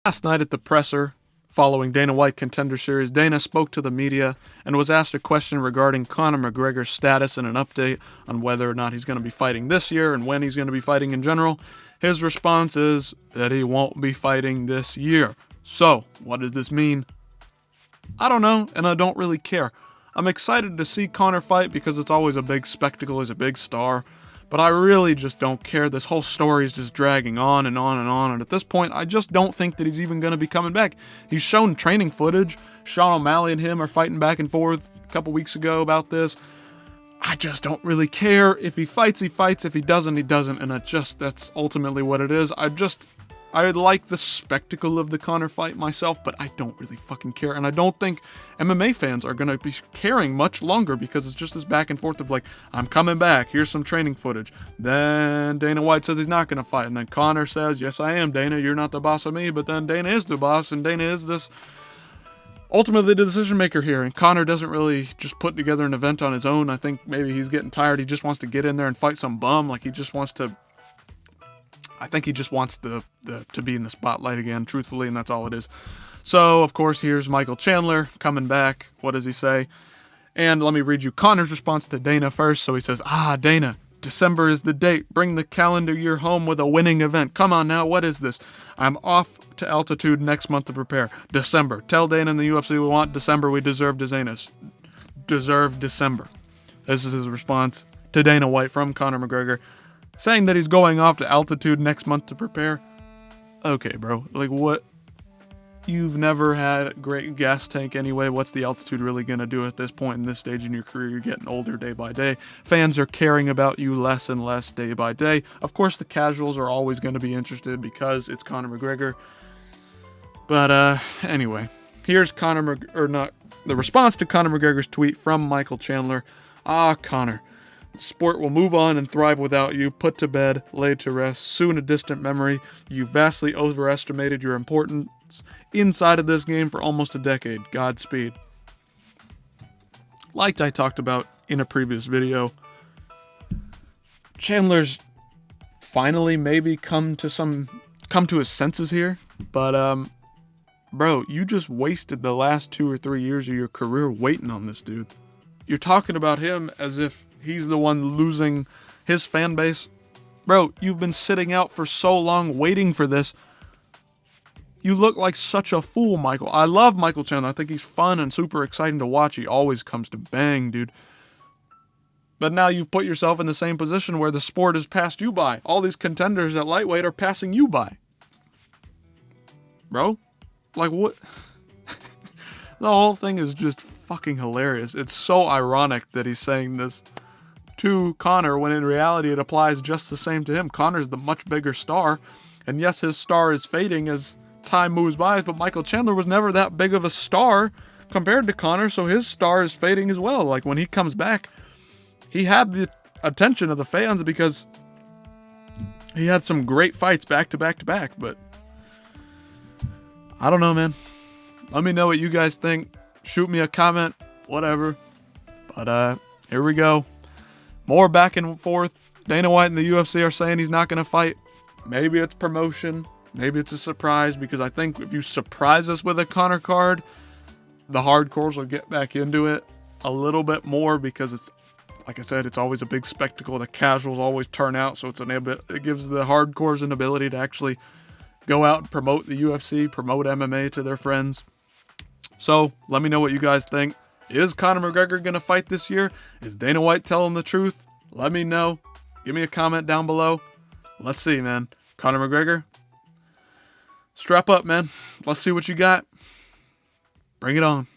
Last night at the presser, following Dana White Contender Series, Dana spoke to the media and was asked a question regarding Conor McGregor's status and an update on whether or not he's going to be fighting this year and when he's going to be fighting in general. His response is that he won't be fighting this year. So, what does this mean? I don't know, and I don't really care. I'm excited to see Conor fight because it's always a big spectacle, he's a big star. But I really just don't care. This whole story is just dragging on and on and on. And at this point, I just don't think that he's even going to be coming back. He's shown training footage. Sean O'Malley and him are fighting back and forth a couple weeks ago about this. I just don't really care. If he fights, he fights. If he doesn't, he doesn't. And that's ultimately what it is. I like the spectacle of the Conor fight myself, but I don't really fucking care. And I don't think MMA fans are going to be caring much longer because it's just this back and forth of like, I'm coming back, here's some training footage. Then Dana White says he's not going to fight. And then Conor says, yes, I am, Dana, you're not the boss of me. But then Dana is the boss, and Dana is this ultimately the decision maker here. And Conor doesn't really just put together an event on his own. I think maybe he's getting tired. He just wants to get in there and fight some bum. Like he just wants to to be in the spotlight again, truthfully, and that's all it is. So, of course, here's Michael Chandler coming back. What does he say? And let me read you Conor's response to Dana first. So he says, Dana, December is the date. Bring the calendar year home with a winning event. Come on now, what is this? I'm off to altitude next month to prepare. December. Tell Dana in the UFC we want December. We deserve December. This is his response to Dana White from Conor McGregor, saying that he's going off to altitude next month to prepare. Okay, bro. Like, what? You've never had a great gas tank anyway. What's the altitude really going to do at this point in this stage in your career? You're getting older day by day. Fans are caring about you less and less day by day. Of course, the casuals are always going to be interested because it's Conor McGregor. But, anyway. Here's the response to Conor McGregor's tweet from Michael Chandler. Conor. The sport will move on and thrive without you, put to bed, laid to rest, soon a distant memory. You vastly overestimated your importance inside of this game for almost a decade. Godspeed. Like I talked about in a previous video, Chandler's finally maybe come to his senses here, but bro, you just wasted the last 2 or 3 years of your career waiting on this dude. You're talking about him as if he's the one losing his fan base. Bro, you've been sitting out for so long waiting for this. You look like such a fool, Michael. I love Michael Chandler. I think he's fun and super exciting to watch. He always comes to bang, dude. But now you've put yourself in the same position where the sport has passed you by. All these contenders at lightweight are passing you by. Bro, like what? The whole thing is just fucking hilarious. It's so ironic that he's saying this to Conor when in reality it applies just the same to him. Conor's the much bigger star, and yes, his star is fading as time moves by, but Michael Chandler was never that big of a star compared to Conor, so his star is fading as well. Like when he comes back, he had the attention of the fans because he had some great fights back to back to back, but I don't know, man. Let me know what you guys think. Shoot me a comment, whatever. But here we go. More back and forth. Dana White and the UFC are saying he's not going to fight. Maybe it's promotion. Maybe it's a surprise, because I think if you surprise us with a Conor card, the hardcores will get back into it a little bit more, because it's, like I said, it's always a big spectacle. The casuals always turn out, so it gives the hardcores an ability to actually go out and promote the UFC, promote MMA to their friends. So, let me know what you guys think. Is Conor McGregor going to fight this year? Is Dana White telling the truth? Let me know. Give me a comment down below. Let's see, man. Conor McGregor, strap up, man. Let's see what you got. Bring it on.